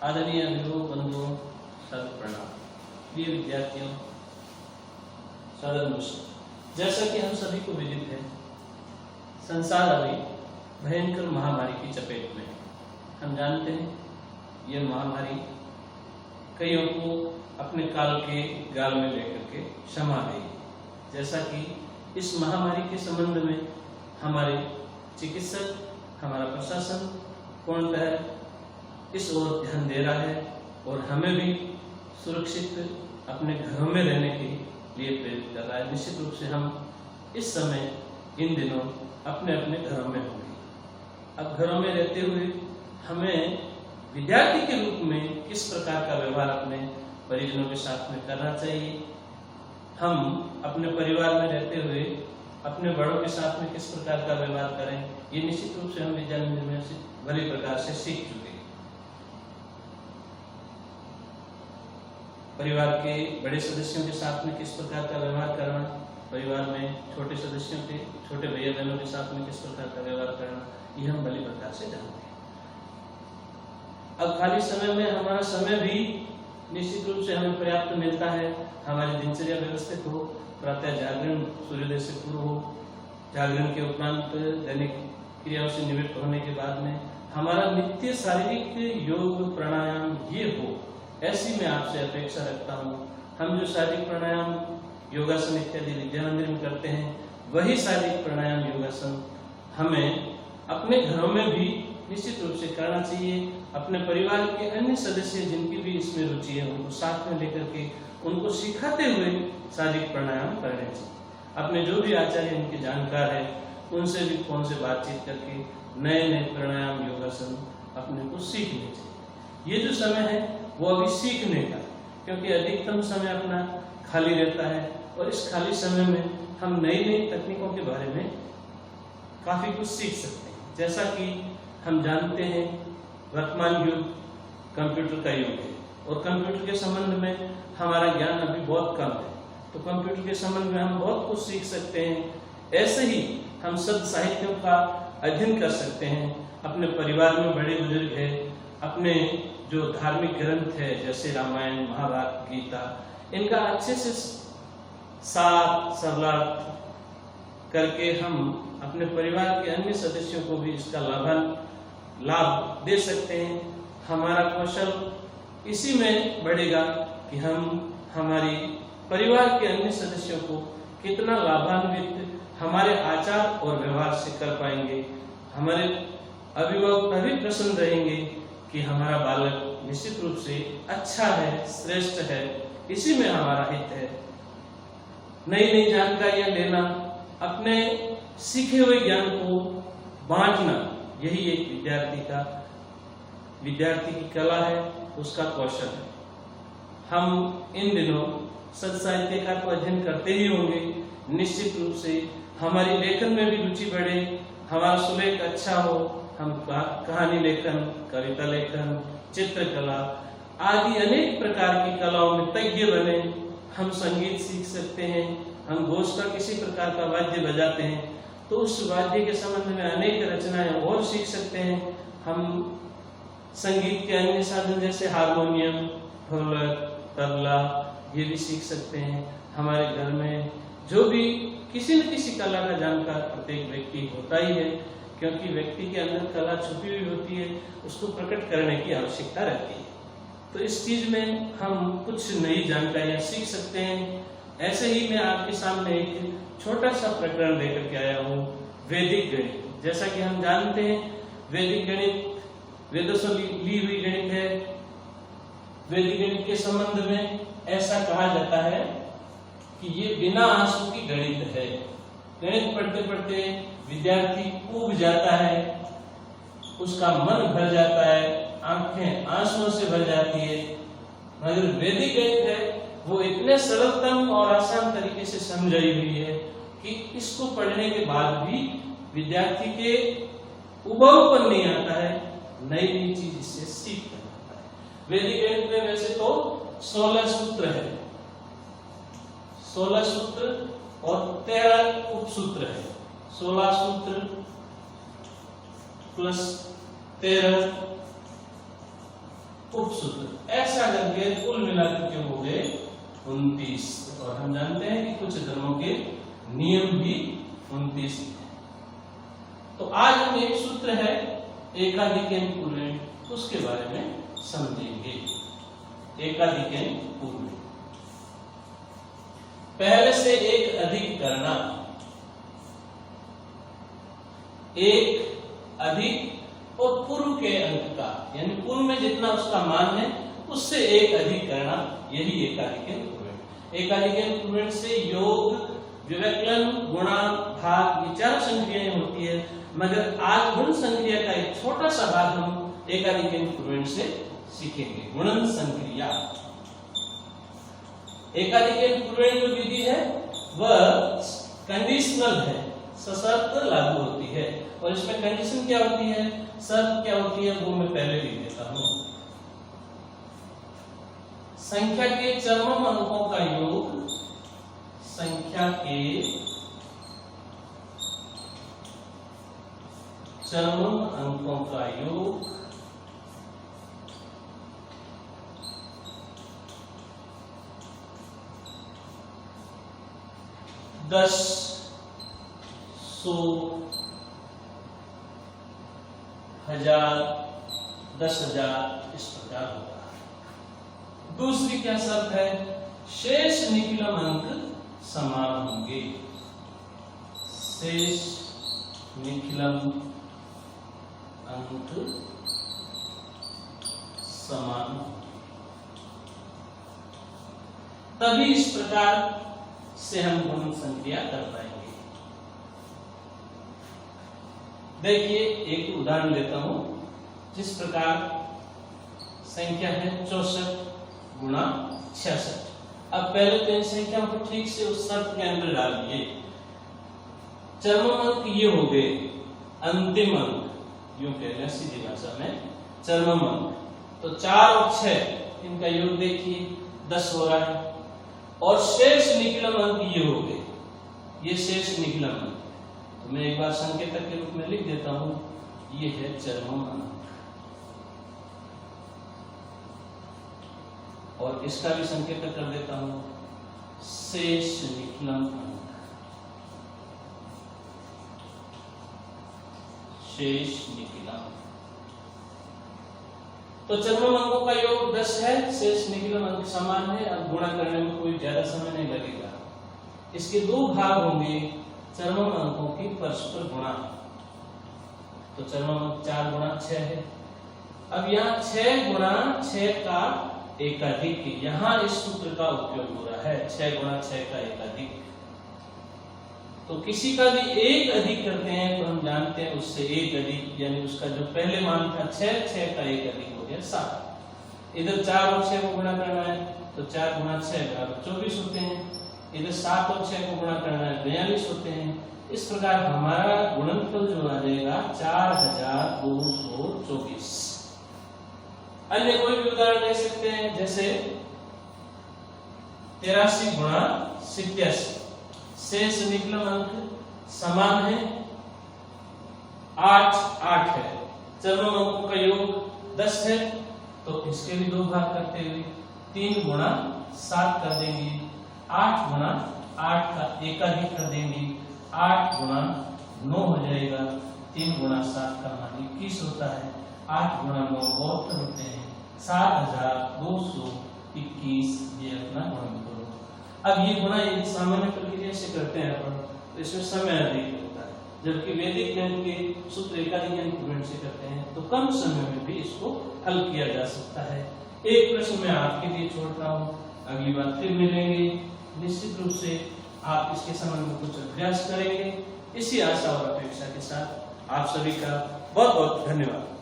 आदरणीय अभिभावक बंधुओं, सर्व प्रणाम। प्रिय विद्यार्थियों, सादर नमस्कार। जैसा कि हम सभी को विदित है, संसार अभी भयंकर महामारी की चपेट में है। हम जानते हैं यह महामारी कईयों को अपने काल के गाल में लेकर के क्षमा गई। जैसा कि इस महामारी के संबंध में हमारे चिकित्सक, हमारा प्रशासन पूर्णतः इस ओर ध्यान दे रहा है और हमें भी सुरक्षित अपने घरों में रहने के लिए प्रेरित कर रहा है। निश्चित रूप से हम इस समय इन दिनों अपने अपने घरों में होंगे। अब घरों में रहते हुए हमें विद्यार्थी के रूप में किस प्रकार का व्यवहार अपने परिजनों के साथ में करना चाहिए, हम अपने परिवार में रहते हुए अपने बड़ों के साथ में किस प्रकार का व्यवहार करें, ये निश्चित रूप से हम विद्यालय में से भली प्रकार से सीख चुके हैं। परिवार के बड़े सदस्यों के साथ में किस प्रकार का व्यवहार करना, परिवार में छोटे सदस्यों के, छोटे भैया बहनों के साथ में किस प्रकार का व्यवहार करना, ये हम भली प्रकार से जानते हैं। अब खाली समय में हमारा समय भी निश्चित रूप से हमें पर्याप्त मिलता है। हमारी दिनचर्या व्यवस्थित हो, प्रातः जागरण सूर्योदय से पूर्व हो, जागरण के उपरांत दैनिक क्रियाओं से निवृत्त होने के बाद में हमारा नित्य शारीरिक योग प्राणायाम ये हो, ऐसी मैं आपसे अपेक्षा रखता हूँ। हम जो शारीरिक प्राणायाम योगासन इत्यादि विद्या मंदिर में करते हैं, वही शारीरिक प्राणायाम योगासन हमें अपने घरों में भी निश्चित रूप से करना चाहिए। अपने परिवार के अन्य सदस्य जिनकी भी इसमें रुचि है, उनको साथ में लेकर के उनको सिखाते हुए शारीरिक प्राणायाम करने चाहिए। अपने जो भी आचार्य इनके जानकार है, उनसे भी फोन से बातचीत करके नए नए प्राणायाम योगासन अपने को सीखने चाहिए। ये जो समय है वो अभी सीखने का, क्योंकि अधिकतम समय अपना खाली रहता है और इस खाली समय में हम नई नई तकनीकों के बारे में काफी कुछ सीख सकते हैं। जैसा कि हम जानते हैं वर्तमान युग कंप्यूटर का युग है और कंप्यूटर के संबंध में हमारा ज्ञान अभी बहुत कम है, तो कंप्यूटर के संबंध में हम बहुत कुछ सीख सकते हैं। ऐसे ही हम शब्द साहित्यों का अध्ययन कर सकते हैं। अपने परिवार में बड़े बुजुर्ग हैं, अपने जो धार्मिक ग्रंथ है जैसे रामायण, महाभारत, गीता, इनका अच्छे से सार सरलार्थ करके हम अपने परिवार के अन्य सदस्यों को भी इसका लाभ दे सकते हैं। हमारा कौशल इसी में बढ़ेगा कि हम हमारी परिवार के अन्य सदस्यों को कितना लाभान्वित हमारे आचार और व्यवहार से कर पाएंगे। हमारे अभिभावक तभी प्रसन्न रहेंगे कि हमारा बालक निश्चित रूप से अच्छा है, श्रेष्ठ है, इसी में हमारा हित है। नई नई जानकारियां लेना, अपने सीखे हुए ज्ञान को बांटना, यही एक विद्यार्थी की कला है, उसका कौशल है। हम इन दिनों सत साहित्य का तो अध्ययन करते ही होंगे। निश्चित रूप से हमारी लेखन में भी रुचि बढ़े, हमारा सुलेख अच्छा हो, हम कहानी लेखन, कविता लेखन, चित्रकला आदि अनेक प्रकार की कलाओं में तज्ञ बने। हम संगीत सीख सकते हैं, हम घोष का किसी प्रकार का वाद्य बजाते हैं तो उस वाद्य के संबंध में अनेक रचनाएं और सीख सकते हैं। हम संगीत के अन्य साधन जैसे हारमोनियम, ढोलक, तबला, ये भी सीख सकते हैं। हमारे घर में जो भी किसी न किसी कला का जानकार प्रत्येक व्यक्ति होता ही है, क्योंकि व्यक्ति के अंदर कला छुपी हुई होती है, उसको प्रकट करने की आवश्यकता रहती है। तो इस चीज में हम कुछ नई जानकारियां सीख सकते हैं। ऐसे ही मैं आपके सामने एक छोटा सा प्रकरण लेकर के आया हूँ, वैदिक गणित। जैसा कि हम जानते हैं वैदिक गणित वेदों से ली हुई गणित है। वैदिक गणित के संबंध में ऐसा कहा जाता है कि ये बिना आंसू की गणित है। गणित पढ़ते पढ़ते विद्यार्थी ऊब जाता है, उसका मन भर जाता है, आंखें आंसुओं से भर जाती है। मगर वैदिक गणित है वो इतने सरलतम और आसान तरीके से समझाई हुई है कि इसको पढ़ने के बाद भी विद्यार्थी के उबाऊपन नहीं आता है, नई नई चीज इससे सीख पाता है। वैदिक गणित में वैसे तो 16 सूत्र है, 16 सूत्र और 13 उपसूत्र है। 16 सूत्र प्लस 13 उपसूत्र। ऐसा करके कुल मिलाकर के हो गए 29। और हम जानते हैं कि कुछ धर्मों के नियम भी 29 हैं। तो आज हम एक सूत्र है एकाधिकरण पूर्वेण, उसके बारे में समझेंगे। एकाधिकरण पूर्वेण, पहले से एक अधिक करना, एक अधिक और पूर्व के अंक का, यानी पूर्व में जितना उसका मान है उससे एक अधिक करना, यही एकाधिकरण पूर्वेण। एकाधिकरण पूर्वेण से योग, विवेकलन, गुणा, भाग, ये चार संक्रियाएं होती है, मगर आज गुण संक्रिया का एक छोटा सा भाग हम एकाधिकरण पूर्वेण से सीखेंगे, गुणन संक्रिया। एकाधिकरण पूर्वेण जो विधि है वह कंडीशनल है, सशर्त लागू होती है। और इसमें कंडीशन क्या होती है, शर्त क्या होती है, वो मैं पहले लिख देता हूं। संख्या के चरम अंकों का योग, संख्या के चरम अंकों का योग दस, सौ, हजार, 10,000 इस प्रकार होता है। दूसरी क्या शर्त है, शेष निकलम अंक समान होंगे, शेष निकलम अंक समान, तभी इस प्रकार से हम गुणन संक्रिया कर पाएंगे। देखिए एक उदाहरण लेता हूं, जिस प्रकार संख्या है 64 गुणा 66। अब पहले तो इन संख्याओं को ठीक से उस शर्त के अंदर डाल दिए। चरम अंक ये हो गए, अंतिम अंक, यूं कह लें सीधी भाषा में चरम अंक। तो 4 और 6 इनका योग देखिए 10 हो रहा है, और शेष निकलम अंक ये हो गए, ये शेष निकलम अंक। तो मैं एक बार संकेतक के रूप में लिख देता हूं, ये है चरम अंक, और इसका भी संकेतक कर देता हूं, शेष निकलम अंक, शेष निकलम। तो चरम अंकों का योग 10 है, शेष निकलम अंक समान है। अब गुणा करने में कोई ज्यादा समय नहीं लगेगा। इसके दो भाग होंगे, चरम अंकों की परस्पर गुणा। तो चरम अंक 4 गुणा 6 है। अब यहाँ 6 गुणा 6 का एकाधिक, यहाँ इस सूत्र का उपयोग हो रहा है, 6 गुणा 6 का एकाधिक। तो किसी का भी एक अधिक करते हैं तो हम जानते हैं उससे एक अधिक, यानी उसका जो पहले मान था 6 का एक अधिक हो गया 7। इधर 4 और 6 को गुणा करना है तो 4 गुणा 6 बराबर 24 होते हैं। इधर 7 और 6 को गुणा करना है 42 होते हैं। इस प्रकार हमारा गुणनफल जो आ जाएगा 4224। अन्य कोई भी उदाहरण ले सकते हैं, जैसे 83 गुणा 87। शेष निकलम अंक समान है, 8 8 है। चरम अंकों का योग 10 है, तो इसके भी दो भाग करते हुए 3 गुणा 7 कर देंगे, 8 गुणा 8 का एकाधिक कर देंगे, 8 गुणा 9 हो जाएगा, 3 गुणा 7 का मान 21 होता है, 8 गुणा 9 72 होते हैं, 7221 ये अपना गुणनफल। अब ये गुणा एक सामान्य प्रक्रिया से करते हैं अपन, तो इसमें समय अधिक लगता है, जबकि वैदिक गणित के सूत्र एकाधिकरण पूर्वेण से करते हैं तो कम समय में भी इसको हल किया जा सकता है। एक प्रश्न मैं आपके लिए छोड़ता हूँ, अगली बार फिर मिलेंगे। निश्चित रूप से आप इसके संबंध में कुछ अभ्यास करेंगे। इसी आशा और अपेक्षा के साथ आप सभी का बहुत बहुत धन्यवाद।